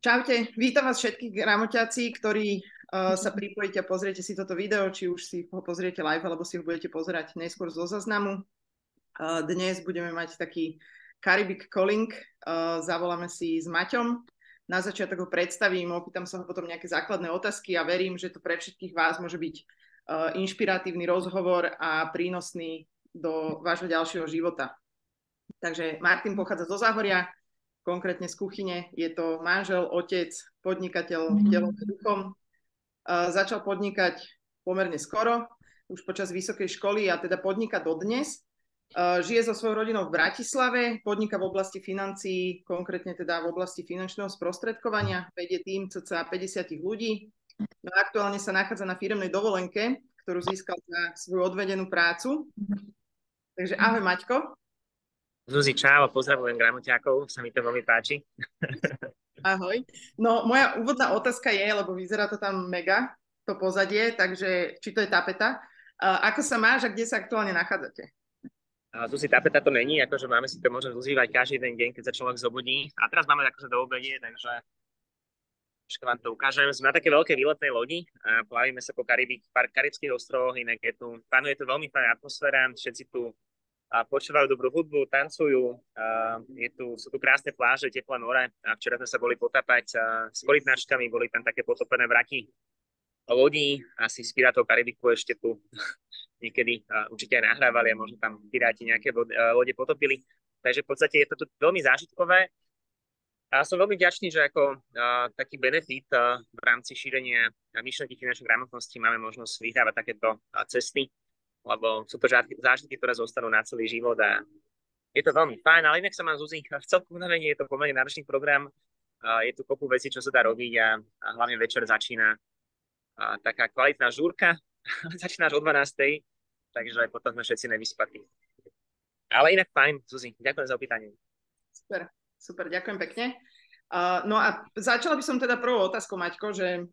Čaute, vítam vás všetkých gramoťaci, ktorí sa pripojíte a pozriete si toto video, či už si ho pozriete live, alebo si ho budete pozerať neskôr zo záznamu. Dnes budeme mať taký Caribbean Calling, zavoláme si s Maťom. Na začiatok ho predstavím, opýtam sa ho potom nejaké základné otázky a verím, že to pre všetkých vás môže byť inšpiratívny rozhovor a prínosný do vášho ďalšieho života. Takže Martin pochádza zo Záhoria, konkrétne z kuchyne. Je to manžel, otec, podnikateľ telom a duchom. Začal podnikať pomerne skoro, už počas vysokej školy a teda podniká dodnes. Žije so svojou rodinou v Bratislave, podniká v oblasti financií, konkrétne teda v oblasti finančného sprostredkovania, vedie tým cca 50 ľudí. No a aktuálne sa nachádza na firemnej dovolenke, ktorú získal za svoju odvedenú prácu. Takže ahoj Maťko. Zuzi, čau a pozdravujem gramoťákov, sa mi to veľmi páči. Ahoj. No moja úvodná otázka je, lebo vyzerá to tam mega, to pozadie, takže či to je tapeta. Ako sa máš a kde sa aktuálne nachádzate? Zuzi, tapeta to není, akože máme si to možno užívať každý ten deň, keď sa človek zobudí. A teraz máme akože do obedie, takže všetko vám to ukážem. Sme na také veľké výletnej lodi a plavíme sa po karibských ostrovoch, inak panuje tu veľmi fajná atmosféra, všetci tu počúvajú dobrú hudbu, tancujú, sú tu krásne pláže, teplé more a včera sme sa boli potápať s korytnačkami, boli tam také potopené vraky lodí, asi z Pirátov Karibiku ešte tu niekedy určite aj nahrávali a možno tam piráti nejaké lode potopili. Takže v podstate je to tu veľmi zážitkové a som veľmi vďačný, že ako taký benefit v rámci šírenia myšlienky finančnej gramotnosti máme možnosť vyhrávať takéto cesty, lebo sú to zážitky, ktoré zostanú na celý život a je to veľmi fajn, ale inak sa mám Zuzi v celku unavení, je to pomerne náročný program, je tu kopu vecí, čo sa dá robiť a hlavne večer začína taká kvalitná žúrka, začína až o 12:00, takže potom sme všetci nevyspatí. Ale inak fajn, Zuzi, ďakujem za opýtanie. Super, ďakujem pekne. No a začala by som teda prvou otázkou, Maťko, že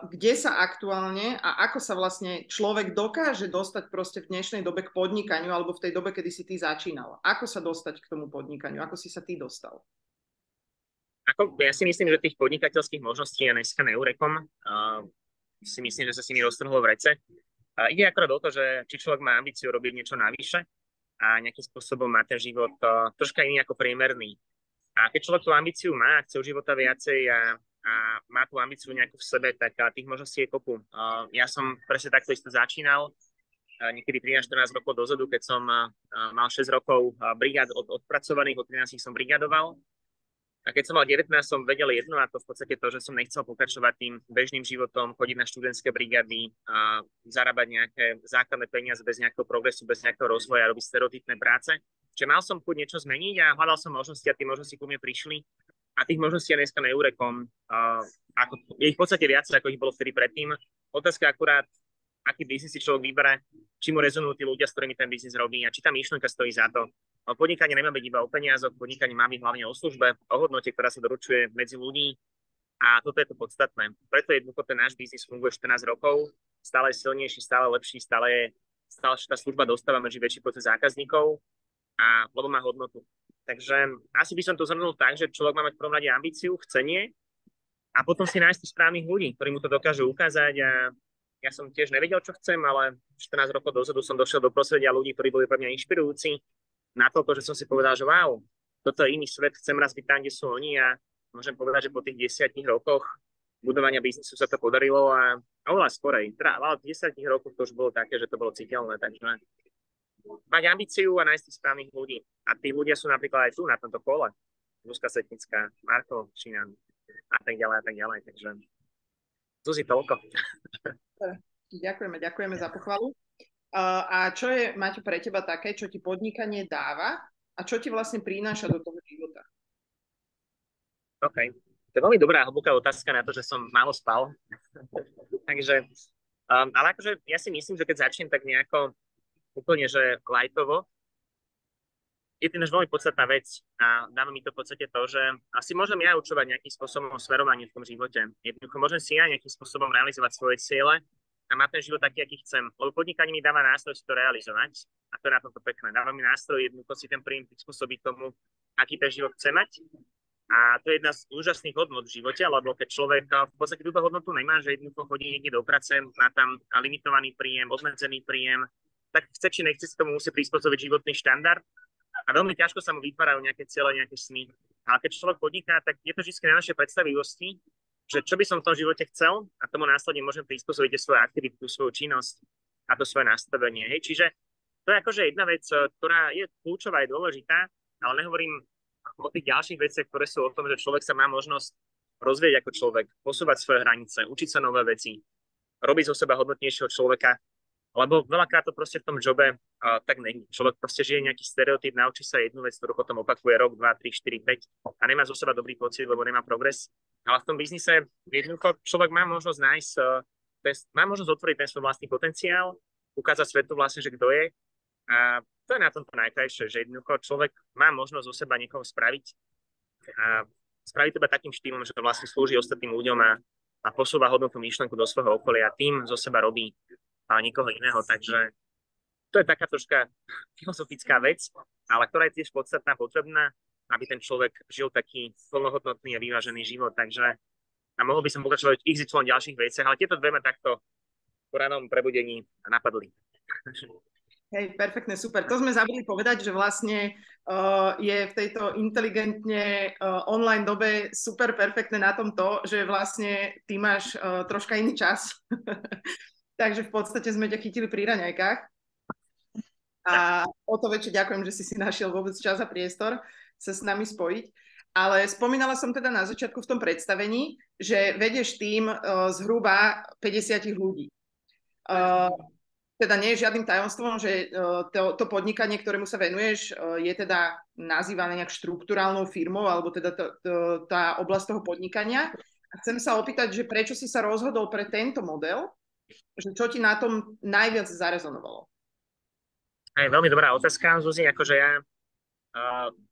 kde sa aktuálne a ako sa vlastne človek dokáže dostať proste v dnešnej dobe k podnikaniu alebo v tej dobe, kedy si ty začínal? Ako sa dostať k tomu podnikaniu? Ako si sa ty dostal? Ja si myslím, že tých podnikateľských možností je dneska neurekom. Si myslím, že sa s nimi roztrhlo v rece. Ide akorát o to, že či človek má ambíciu robiť niečo navyše a nejakým spôsobom má ten život troška iný ako priemerný. A keď človek tú ambíciu má, chce u života viacej a má tú ambíciu nejakú v sebe, tak tých možností je kopu. Ja som presne takto isto začínal, niekedy 13-14 rokov dozadu, keď som mal 6 rokov brigád odpracovaných, od 13 som brigadoval. A keď som mal 19, som vedel jedno, a to v podstate to, že som nechcel pokračovať tým bežným životom, chodiť na študentské brigády, zarábať nejaké základné peniaze bez nejakého progresu, bez nejakého rozvoja, robiť stereotypné práce. Čiže mal som chuť niečo zmeniť a hľadal som možnosti a tie možnosti ku mne prišli. A tých možností je dneska neurekom. Je ich v podstate viac, ako ich bolo vtedy predtým. Otázka akurát, aký biznis si človek vybere, či mu rezonujú tí ľudia, s ktorými ten biznis robí a či tá myšlienka stojí za to. Podnikanie nemá byť iba o peniazoch, podnikanie má byť hlavne o službe, o hodnote, ktorá sa doručuje medzi ľudí. A toto je to podstatné. Preto jednoducho ten náš biznis funguje 14 rokov, stále je silnejší, stále lepší, stále tá služba dostáva medzi väčší počet zákazníkov a lebo má hodnotu. Takže asi by som to zhrnul tak, že človek má mať v prvom rade ambíciu, chcenie a potom si nájsť tých správnych ľudí, ktorí mu to dokážu ukázať. A ja som tiež nevedel, čo chcem, ale 14 rokov dozadu som došiel do prostredia ľudí, ktorí boli pre mňa inšpirujúci. Natoľko, že som si povedal, že wow, toto je iný svet, chcem raz byť tam, kde sú oni a môžem povedať, že po tých 10 rokoch budovania biznisu sa to podarilo a oveľa skorej. Ale v 10 rokoch to už bolo také, že to bolo citeľné, takže mať ambíciu a nájsť tých správnych ľudí. A tí ľudia sú napríklad aj tu, na tomto kole. Zuzka Setnická, Marko Šinan a tak ďalej. Takže Zuzi, toľko. Ďakujeme za pochvalu. A čo je, Maťo, pre teba také, čo ti podnikanie dáva a čo ti vlastne prináša do toho života? OK. To je veľmi dobrá hlboká otázka na to, že som málo spal. Takže, ale akože ja si myslím, že keď začnem tak nejako úplne, že lightovo, je to než veľmi podstatná vec a dáva mi to v podstate to, že asi môžem ja určovať nejakým spôsobom smerovanie v tom živote. Jednoducho môžem si ja nejakým spôsobom realizovať svoje ciele a mať ten život taký, aký chcem. Lebo podnikanie mi dáva nástroj si to realizovať a to je na tomto pekné. Dáva mi nástroj jednoducho si ten príjem prispôsobiť tomu, aký ten život chce mať A to je jedna z úžasných hodnot v živote, lebo keď človek v podstate túto hodnotu nemá, že jednoducho chodí niekde do práce, má tam limitovaný príjem, obmedzený príjem, tak chce či nechce si tomu musí prispôsobiť životný štandard a veľmi ťažko sa mu vytvárajú nejaké ciele, nejaké sny. Ale keď človek podniká, tak je to vždy na našej predstavivosti, že čo by som v tom živote chcel a tomu následne môžem prispôsobiť svoju aktivitu, svoju činnosť a to svoje nastavenie. Hej. Čiže to je akože jedna vec, ktorá je kľúčová, je dôležitá, ale nehovorím o tých ďalších veciach, ktoré sú o tom, že človek sa má možnosť rozvieť ako človek, posúvať svoje hranice, učiť sa nové veci, robiť zo seba hodnotnejšieho človeka, lebo veľakrát to proste v tom jobe tak není. Človek proste žije nejaký stereotyp, naučí sa jednu vec, ktorú potom opakuje rok, 2, 3, 4, 5 a nemá zo seba dobrý pocit, lebo nemá progres. Ale v tom biznise jednoducho človek má možnosť nájsť, má možnosť otvoriť ten svoj vlastný potenciál, ukázať svetu vlastne, že kto je. A to je na tomto najkrajšie, že jednoducho človek má možnosť zo seba niekoho spraviť a spraviť to iba takým štýlom, že to vlastne slúži ostatným ľuďom a posúva hodnotnú myšlenku do svojho okolia a tým zo seba robí nikoho iného. Takže to je taká troška filozofická vec, ale ktorá je tiež podstatná, potrebná, aby ten človek žil taký plnohodnotný a vyvážený život. Takže a mohol by som pokračovať XY ďalších veciach, ale tieto dve ma takto po ranom prebudení napadli. Hej, perfektne, super. To sme zabudli povedať, že vlastne je v tejto inteligentne online dobe super perfektné na tom to, že vlastne ty máš troška iný čas. Takže v podstate sme ťa chytili pri raňajkách. A o to väčšie ďakujem, že si našiel vôbec čas a priestor sa s nami spojiť. Ale spomínala som teda na začiatku v tom predstavení, že vedieš tým zhruba 50 ľudí. Teda nie je žiadnym tajomstvom, že to podnikanie, ktorému sa venuješ, je teda nazývané nejak štruktúrálnou firmou, alebo teda tá oblasť toho podnikania. A chcem sa opýtať, že prečo si sa rozhodol pre tento model, že čo ti na tom najviac zarezonovalo? Veľmi dobrá otázka, Zuzi. Akože ja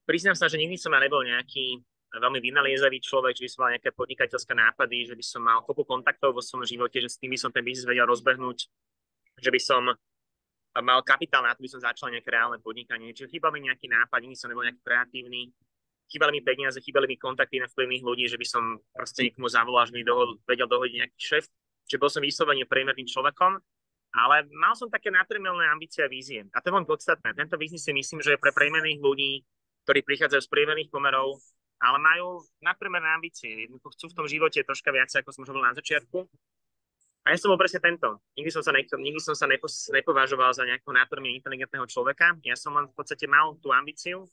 priznám sa, že nikdy som ja nebol nejaký veľmi vynaliezavý človek, že by som mal nejaké podnikateľské nápady, že by som mal kopu kontaktov vo svojom živote, že s tým by som ten biznis vedel rozbehnúť, že by som mal kapitál na to, by som začal nejaké reálne podnikanie. Čiže chýbal mi nejaký nápad, nikdy som nebol nejaký kreatívny, chýbali mi peniaze, chýbali mi kontakty na vplyvných ľudí, že by som proste niekomu zavolal, že mi vedel dohodiť nejaký šéf. Čiže bol som vyslovene priemerným človekom, ale mal som také nadprimelné ambície a vízie. A to je veľmi podstatné. Tento biznis si myslím, že je pre priemerných ľudí, ktorí prichádzajú z priemerných pomerov, ale majú nadprimerné ambície. Jednoducho chcú v tom živote troška viac, ako som už hovoril na začiatku. A ja som bol presne tento. Nikdy som sa nepovažoval za nejakého nátorne inteligentného človeka. Ja som len v podstate mal tú ambíciu.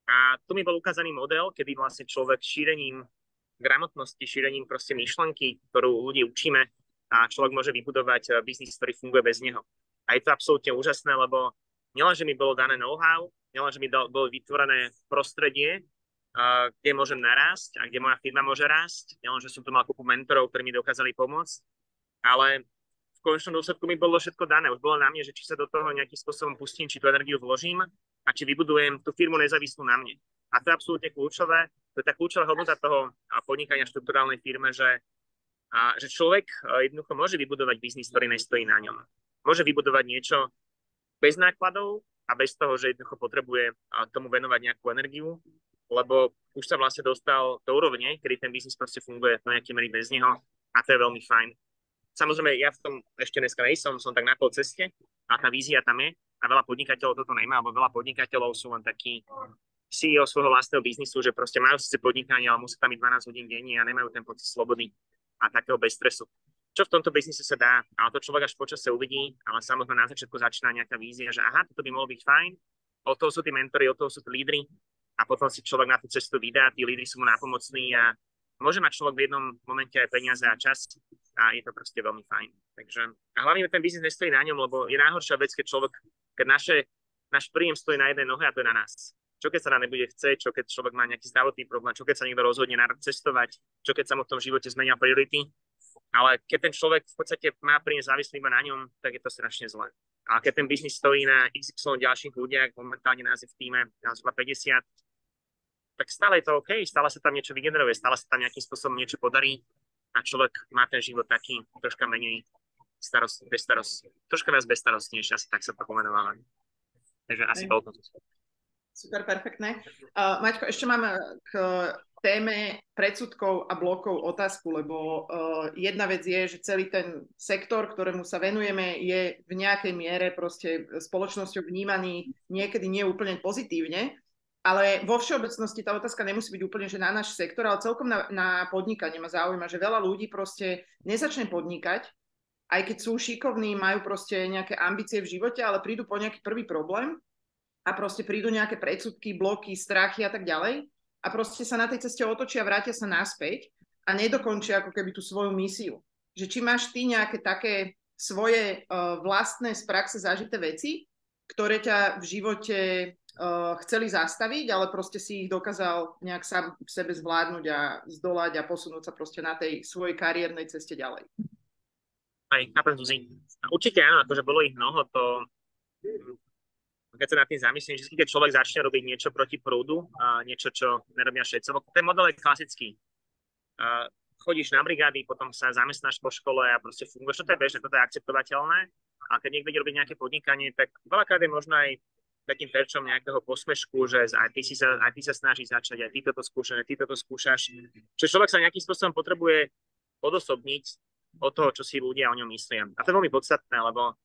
A tu mi bol ukázaný model, kedy vlastne človek šírením gramotnosti, šírením proste myšlenky, ktorú ľudí učíme, a človek môže vybudovať biznis, ktorý funguje bez neho. A je to absolútne úžasné, lebo nielenže mi bolo dané know-how, nielenže mi bolo vytvorené prostredie, kde môžem narásť a kde moja firma môže rásť, nielenže som tu mal kopu mentorov, ktorí mi dokázali pomôcť, ale v konečnom dôsledku mi bolo všetko dané. Už bolo na mne, že či sa do toho nejakým spôsobom pustím, či tú energiu vložím a či vybudujem tú firmu nezávislú na mne. A to je absolútne kľúčové. To je tá kľúčová hodnota toho podnikania v štruktúrálnej firme, že človek jednoducho môže vybudovať biznis, ktorý nestojí na ňom. Môže vybudovať niečo bez nákladov a bez toho, že jednoducho potrebuje tomu venovať nejakú energiu, lebo už sa vlastne dostal do úrovne, kedy ten biznis proste funguje do nejakej mery bez neho a to je veľmi fajn. Samozrejme, ja v tom ešte dneska nejsom, som tak na pol ceste a tá vízia tam je a veľa podnikateľov toto nemá, alebo veľa podnikateľov sú len takí CEO svojho vlastného biznisu, že proste majú síce podnikanie, ale musí tam byť 12 hodín denne a nemajú ten pocit slobody a takého bez stresu. Čo v tomto biznise sa dá, ale to človek až počasie uvidí, ale samozrejme na začiatku začína nejaká vízia, že aha, toto by mohlo byť fajn, od toho sú tí mentori, od toho sú tí lídri a potom si človek na tú cestu vydá, tí lídri sú mu nápomocní a môže mať človek v jednom momente aj peniaze a čas a je to proste veľmi fajn. Takže a hlavne ten biznis nestojí na ňom, lebo je najhoršia vec, keď náš príjem stojí na jednej nohe a to je na nás. Čo keď sa nám nebude chcieť, čo keď človek má nejaký zdravotný problém, čo keď sa niekto rozhodne na rok cestovať, čo keď sa mu v tom živote zmenia priority. Ale keď ten človek v podstate má príjem závislý iba na ňom, tak je to strašne zlé. A keď ten biznis stojí na XY ďalších ľuďach, momentálne nás je v týme zhruba 50, tak stále je to OK, stále sa tam niečo vygeneruje, stále sa tam nejakým spôsobom niečo podarí a človek má ten život taký troška menej troška viac bezstarostnejší, asi tak sa to pomenováva. Takže asi bolo to. Super, perfektné. Maťko, ešte mám k téme predsudkov a blokov otázku, lebo jedna vec je, že celý ten sektor, ktorému sa venujeme, je v nejakej miere proste spoločnosťou vnímaný niekedy nie úplne pozitívne, ale vo všeobecnosti tá otázka nemusí byť úplne, že na náš sektor, ale celkom na podnikanie ma zaujíma, že veľa ľudí proste nezačne podnikať, aj keď sú šikovní, majú proste nejaké ambície v živote, ale prídu po nejaký prvý problém a proste prídu nejaké predsudky, bloky, strachy a tak ďalej a proste sa na tej ceste otočia, vrátia sa naspäť a nedokončia ako keby tú svoju misiu. Že či máš ty nejaké také svoje vlastné z praxe zažité veci, ktoré ťa v živote chceli zastaviť, ale proste si ich dokázal nejak sám v sebe zvládnuť a zdolať a posunúť sa proste na tej svojej kariérnej ceste ďalej. Aj, chápem, Zuzi. Určite áno, akože bolo ich mnoho, to keď sa nad tým zamyslím, že keď človek začne robiť niečo proti prúdu, niečo, čo nerobia všetci, ten model je klasický. Chodíš na brigády, potom sa zamestnáš po škole a proste funguješ, toto je bežné, toto je akceptovateľné. A keď niekto ide robiť nejaké podnikanie, tak veľakrát je možno aj takým terčom nejakého posmešku, že aj ty sa snažíš začať, aj ty toto skúšaš, aj ty toto skúšaš. Čiže človek sa nejakým spôsobom potrebuje odosobniť od toho, čo si ľudia o ňom myslia. A to je veľmi podstatné, lebo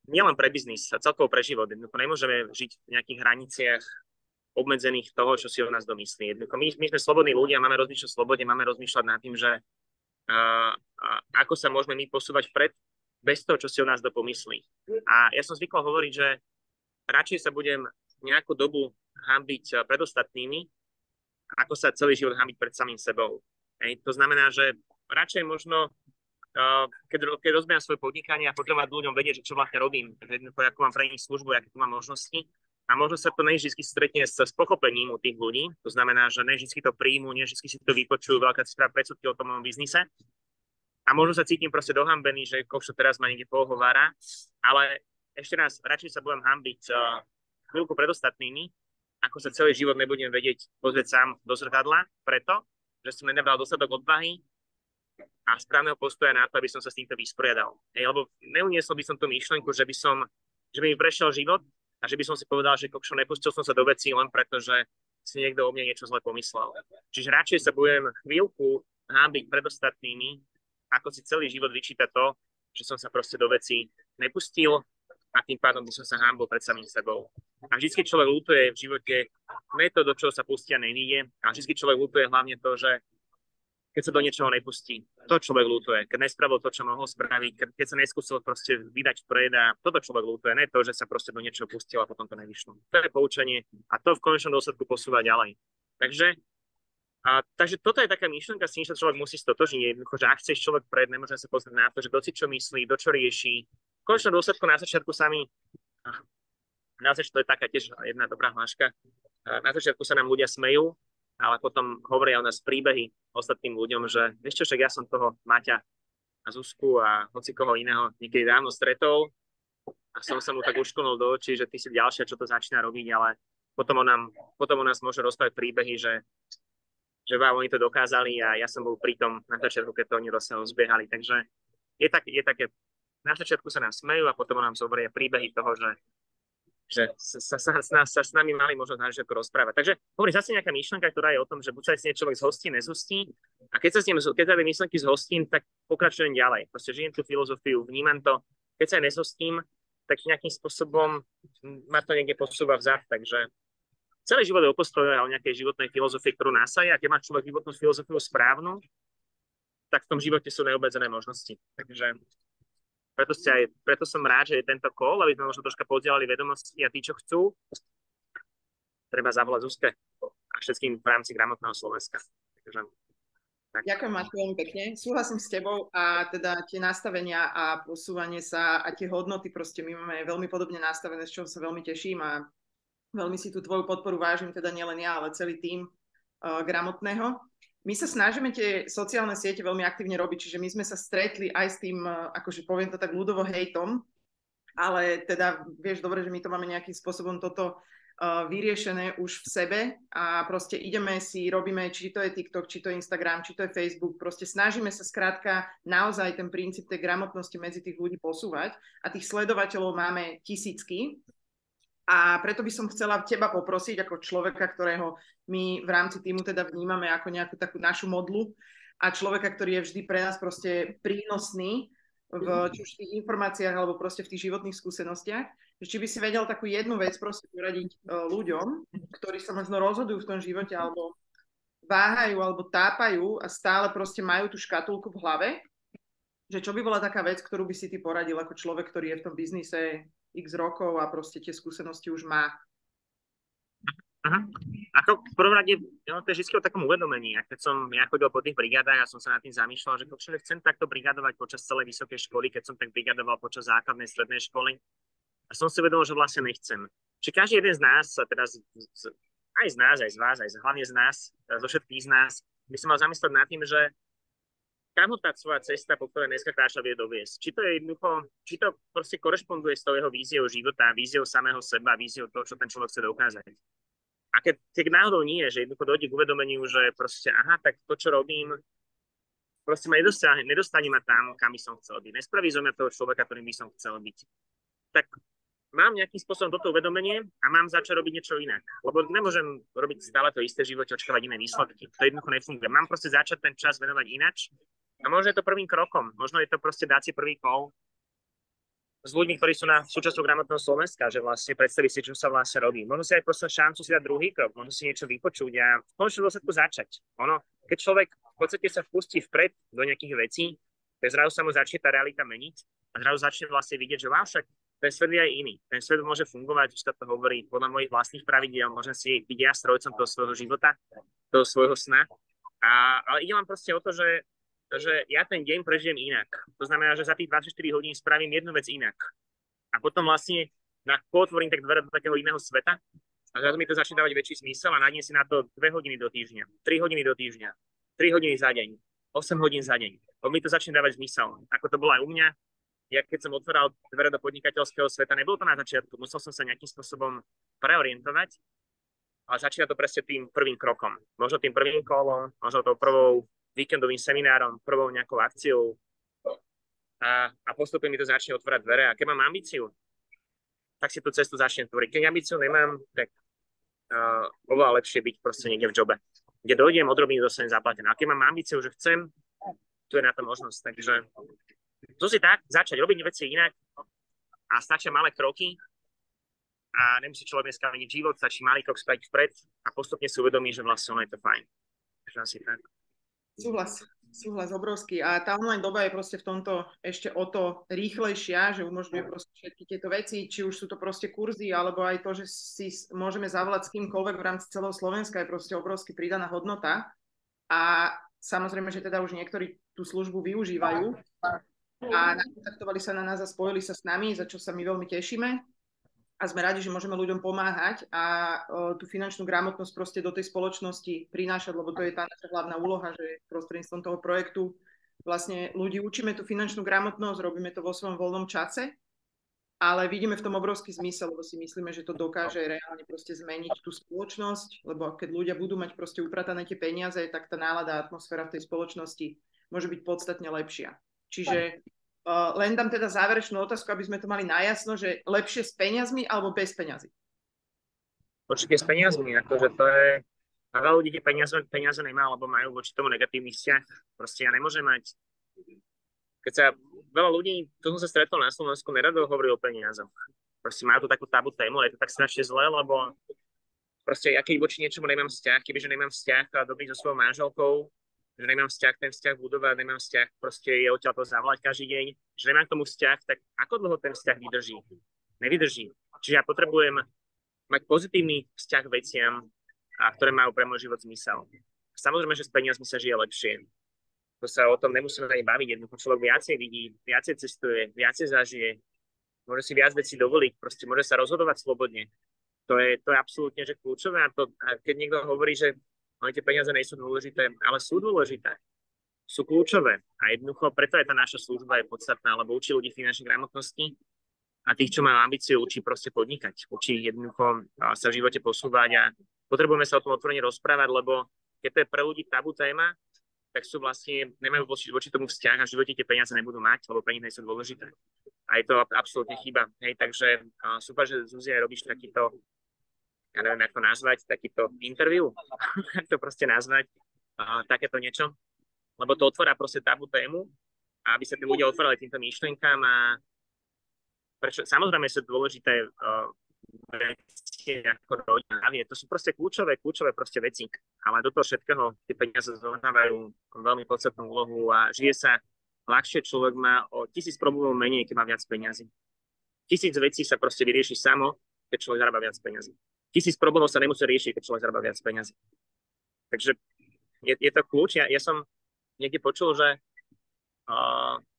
nielen pre biznis, a celkovo pre život. Jednoducho nemôžeme žiť v nejakých hraniciach obmedzených toho, čo si o nás domyslí. Jednoducho my sme slobodní ľudia, máme rozmýšľať o slobode, máme rozmýšľať nad tým, že ako sa môžeme my posúvať vpred bez toho, čo si o nás pomyslí. A ja som zvykol hovoriť, že radšej sa budem nejakú dobu hanbiť pred ostatnými, ako sa celý život hanbiť pred samým sebou. To znamená, že radšej možno keď rozbieram svoje podnikanie a potrebujem ľuďom vedieť, že čo vlastne robím, že ako mám pre nich službu, aké tu mám možnosti. A možno sa to nevždy stretne s pochopením u tých ľudí. To znamená, že nevždy to príjmu, nevždy si to vypočujú, veľká správa predsudky o tom mojom biznise. A možno sa cítim proste dohambený, že kokšo teraz ma niekde pohovára. Ale ešte raz, radšej sa budem hanbiť chvíľku pred ostatnými, ako sa celý život nebudem vedieť pozrieť sám do zrkadla, preto, že som nenabral dostatok odvahy a správneho postoja na to, aby som sa s týmto vysporiadal. Lebo neuniesol by som tú myšlenku, že by mi prešiel život a že by som si povedal, že kokšo, nepustil som sa do vecí len preto, že si niekto o mne niečo zle pomyslel. Čiže radšej sa budem chvíľku hanbiť pred ostatnými, ako si celý život vyčítať to, že som sa proste do vecí nepustil a tým pádom by som sa hanbol pred samým sebou. A vždy človek ľutuje v živote nie to, do čoho sa pustia, nevíde, a vždy človek ľutuje hlavne to, že keď sa do niečoho nepustí. To človek ľutuje. Keď nespravil to, čo mohol spraviť, keď sa neskúsil proste vydať vpred, a toto človek ľutuje. Ne to, že sa proste do niečoho pustil a potom to nevyšlo. To je poučenie a to v konečnom dôsledku posúva ďalej. Takže toto je taká myšlienka, s tým, že človek musí stotožniť. Jednoducho, že ak chceš človek vpred, nemôže sa pozrieť na to, že kto si čo myslí, kto čo rieši. V konečnom dôsledku na začiatku to je taká tiež jedna dobrá hláška. Na začiatku sa nám ľudia smejú, ale potom hovoria o nás príbehy ostatným ľuďom, že vieš čo, však ja som toho Maťa a Zuzku a hoci koho iného niekedy dávno stretol a som sa mu tak uškolnul do očí, že ty si ďalšia, čo to začína robiť, ale potom o nás môže rozprávať príbehy, že oni to dokázali a ja som bol pri tom na začiatku, keď to oni rozbiehali. Takže je také, na začiatku sa nám smejú a potom nám zoberie príbehy toho, že sa s nami mali možnosť na začiatku rozprávať. Takže hovorím zase nejaká myšlenka, ktorá je o tom, že buď sa s človek zhostí, nezhostí, a keď sa tie myšlenky zhostím, tak pokračujem ďalej. Proste žijem tú filozofiu, vnímam to. Keď sa nezhostím, tak nejakým spôsobom ma to niekde posúva vzad. Takže celý život je o postoji a o nejakej životnej filozofii, ktorú nasaje, a keď má človek životnú filozofiu správnu, tak v tom živote sú neobmedzené možnosti. Takže preto som rád, že je tento call, aby sme možno troška podielali vedomosti, a tí, čo chcú, treba zavolať Zuzke a všetkým v rámci Gramotného Slovenska. Takže, tak. Ďakujem, Maťko, veľmi pekne. Súhlasím s tebou, a teda tie nastavenia a posúvanie sa a tie hodnoty proste my máme veľmi podobne nastavené, z čoho sa veľmi teším, a veľmi si tú tvoju podporu vážim, teda nielen ja, ale celý tím Gramotného. My sa snažíme tie sociálne siete veľmi aktívne robiť, čiže my sme sa stretli aj s tým, akože poviem to tak ľudovo, hejtom, ale teda vieš dobre, že my to máme nejakým spôsobom toto vyriešené už v sebe a proste ideme si, robíme, či to je TikTok, či to je Instagram, či to je Facebook, proste snažíme sa skrátka naozaj ten princíp tej gramotnosti medzi tých ľudí posúvať, a tých sledovateľov máme tisícky. A preto by som chcela teba poprosiť ako človeka, ktorého my v rámci týmu teda vnímame ako nejakú takú našu modlu a človeka, ktorý je vždy pre nás proste prínosný či už v tých informáciách alebo proste v tých životných skúsenostiach. Či by si vedel takú jednu vec proste poradiť ľuďom, ktorí sa možno rozhodujú v tom živote alebo váhajú alebo tápajú a stále proste majú tú škatulku v hlave, že čo by bola taká vec, ktorú by si ty poradil ako človek, ktorý je v tom biznise x rokov a proste tie skúsenosti už má. Aha. Ako v prvom rade, to je vždy o takom uvedomení. A keď som ja chodil po tých brigádach a som sa nad tým zamýšľal, že čo chcem takto brigadovať počas celej vysokej školy, keď som tak brigadoval počas základnej strednej školy, a som si uvedomil, že vlastne nechcem. Či každý jeden z nás, a teraz aj z nás, aj z vás, hlavne z nás, zo všetkých z nás, by som mal zamyslieť nad tým, že kam ho tá svoja cesta, po ktorej dneska kráča, vie doviesť. Či to je jednoducho, či to proste korešponduje s tou jeho víziou života, víziou samého seba, víziou toho, čo ten človek chce dokázať. A keď náhodou nie, že jednoducho dojde k uvedomeniu, že proste, aha, tak to, čo robím, proste ma nedostane ma tam, kam by som chcel byť. Nespraví zo mňa toho človeka, ktorým by som chcel byť. Tak mám nejakým spôsobom toto uvedomenie a mám začať robiť niečo inak. Lebo nemôžem robiť stále to isté v živote, očakávať iné výsledky. To jednoducho nefunguje. Mám proste začať ten čas venovať inač. A možno je to prvým krokom. Možno je to proste dať si prvý call s ľuďmi, ktorí sú na súčasťou gramotného Slovenska, že vlastne predstaví si, čo sa vlastne robí. Možno si aj proste šancu si dať druhý krok, možno si niečo vypočuť a v konečnom dôsledku začať. Keď človek v podstate sa vpustí vpred do nejakých vecí, tak zrazu sa mu začne tá realita meniť a zrazu začne vlastne vidieť, že však ten svet je aj iný. Ten svet môže fungovať, už to hovorí podľa mojich vlastných pravidiel, môžem si byť ja strojcom toho svojho života, toho svojho sna. Ale ide vám proste o to, že ja ten deň prežijem inak. To znamená, že za tých 24 hodín spravím jednu vec inak. A potom vlastne potvorím tak dvere do takého iného sveta a zrazu mi to začne dávať väčší zmysel a nájdem si na to 2 hodiny do týždňa, 3 hodiny do týždňa, 3 hodiny za deň, 8 hodín za deň. Lebo mi to začne dávať zmysel. Ako to bolo aj u mňa, ja keď som otváral dvere do podnikateľského sveta, nebolo to na začiatku, musel som sa nejakým spôsobom preorientovať, ale začína to presne tým prvým krokom. Možno tým prvým kolom, možno tou prvou víkendovým seminárom, prvou nejakou akciou a postupne mi to začne otvárať dvere. A keď mám ambíciu, tak si tú cestu začnem tvoriť. Keď ambíciu nemám, tak oveľa lepšie byť proste niekde v jobe, kde dojdem, odrobím, dostanem zaplatené. A keď mám ambíciu, že chcem, tu je na to možnosť. Takže to si tak, začať robiť veci inak a stačia malé kroky a nemusí človek dneska meniť život, stačí malý krok späť vpred a postupne si uvedomí, že vlastne ono je to fajn. Takže asi tak. Súhlas obrovský. A tá online doba je proste v tomto ešte o to rýchlejšia, že umožňuje proste všetky tieto veci, či už sú to proste kurzy, alebo aj to, že si môžeme zavolať s kýmkoľvek v rámci celého Slovenska, je proste obrovsky pridaná hodnota. A samozrejme, že teda už niektorí tú službu využívajú a nakontaktovali sa na nás a spojili sa s nami, za čo sa my veľmi tešíme. A sme radi, že môžeme ľuďom pomáhať a tú finančnú gramotnosť proste do tej spoločnosti prinášať, lebo to je tá naša hlavná úloha, že prostredníctvom toho projektu vlastne ľudí učíme tú finančnú gramotnosť, robíme to vo svojom voľnom čase, ale vidíme v tom obrovský zmysel, lebo si myslíme, že to dokáže reálne proste zmeniť tú spoločnosť, lebo keď ľudia budú mať proste upratané tie peniaze, tak tá nálada a atmosféra v tej spoločnosti môže byť podstatne lepšia. Čiže len dám teda záverečnú otázku, aby sme to mali najasno, že lepšie s peniazmi alebo bez peňazí? Určite s peniazmi, akože to je... A veľa ľudí peniaze nemá, alebo majú voči tomu negatívny vzťah. Proste ja nemôžem mať... Keď sa veľa ľudí, to som sa stretol na Slovensku, nerado hovorí o peniazoch. Proste majú tu takú tabu tému, ale je to tak strašne zlé, lebo proste ja keď voči niečomu nemám vzťah, kebyže nemám vzťah dobrý so svojou manželkou, že nemám vzťah, ten vzťah budovať, nemám vzťah, proste je odtiaľ to zavolať každý deň, že nemám k tomu vzťah, tak ako dlho ten vzťah vydrží? Nevydrží. Čiže ja potrebujem mať pozitívny vzťah k veciam, ktoré majú pre môj život zmysel. Samozrejme, že s peniazmi sa žije lepšie. To sa o tom nemusíme ani baviť. Jednoducho človek viacej vidí, viacej cestuje, viacej zažije, môže si viac vecí dovoliť, proste môže sa rozhodovať slobodne. To je absolútne že kľúčové. A keď niekto hovorí, že tie peniaze nie sú dôležité, ale sú dôležité. Sú kľúčové. A jednoducho, preto je tá naša služba je podstatná, lebo učí ľudí finančnej gramotnosti a tých, čo majú ambíciu, učí proste podnikať. Učí jednoducho sa v živote posúvať a potrebujeme sa o tom otvorene rozprávať, lebo keď to je pre ľudí tabu téma, tak sú vlastne, nemajú voči tomu vzťah a v živote tie peniaze nebudú mať, lebo peniaze nie sú dôležité. A je to absolútne chyba. Hej, takže super, že Zuzia robíš takýto, ja neviem, ako nazvať, takýto interview, jak to proste nazvať, takéto niečo, lebo to otvára proste tabu tému, aby sa tí ľudia otvorili týmto myšlienkám a prečo, samozrejme sú dôležité veci ako rodina, to sú proste kľúčové proste veci, ale do toho všetkého tie peniaze zohrávajú veľmi podstatnú úlohu a žije sa ľahšie, človek má o 1000 problémov menej, keď má viac peniazy. 1000 vecí sa proste vyrieši samo, keď človek zarába viac peniazy. 1000 problémov sa nemusí riešiť, keď človek zarába viac peniazy. Takže je to kľúč. Ja som niekde počul, že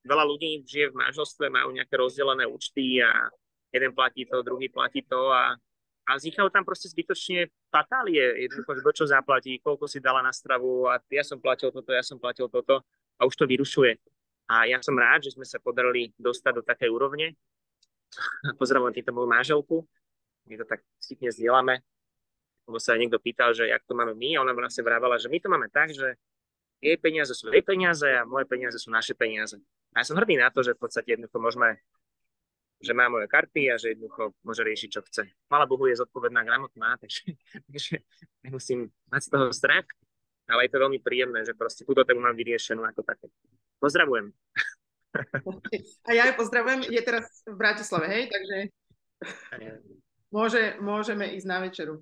veľa ľudí žije v manželstve, majú nejaké rozdelené účty a jeden platí to, druhý platí to a vznikajú tam proste zbytočne fatálie. Jednoducho, kto čo zaplatí, koľko si dala na stravu a ja som platil toto a už to vyrušuje. A ja som rád, že sme sa podarili dostať do takej úrovne. Pozdravujem týmto moju manželku. My to tak vtipne zdieľame, lebo sa aj niekto pýtal, že jak to máme my, a ona vlastne vravala, že my to máme tak, že jej peniaze sú jej peniaze a moje peniaze sú naše peniaze. A ja som hrdý na to, že v podstate jednoducho môžeme, že má moje karty a že jednoducho môže riešiť, čo chce. Chvála Bohu, je zodpovedná, gramotná, takže nemusím mať z toho strach, ale je to veľmi príjemné, že proste túto tému mám vyriešenú ako také. Pozdravujem. A ja ju pozdravujem, je teraz v Bratislave, hej, takže môžeme ísť na večeru.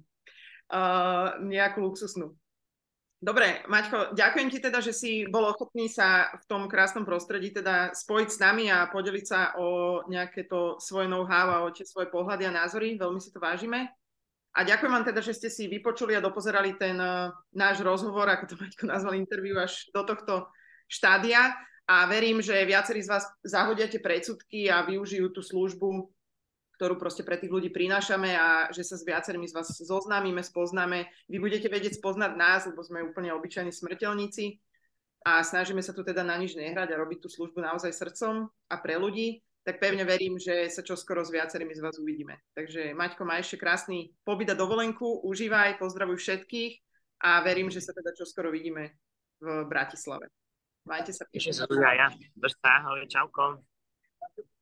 Nejakú luxusnú. Dobre, Maťko, ďakujem ti teda, že si bol ochotný sa v tom krásnom prostredí teda spojiť s nami a podeliť sa o nejaké to svoje know-how a o tie svoje pohľady a názory. Veľmi si to vážime. A ďakujem vám teda, že ste si vypočuli a dopozerali ten náš rozhovor, ako to Maťko nazval, interview až do tohto štádia. A verím, že viacerí z vás zahodia tie predsudky a využijú tú službu, ktorú proste pre tých ľudí prinášame a že sa s viacerými z vás zoznámime, spoznáme. Vy budete vedieť spoznať nás, lebo sme úplne obyčajní smrteľníci a snažíme sa tu teda na nič nehrať a robiť tú službu naozaj srdcom a pre ľudí. Tak pevne verím, že sa čoskoro s viacerými z vás uvidíme. Takže Maťko, má ešte krásny pobyt a dovolenku, užívaj, pozdravuj všetkých a verím, že sa teda čoskoro vidíme v Bratislave. Majte sa. Ešte sa tu ja. Drž sa, ahoj, čauko.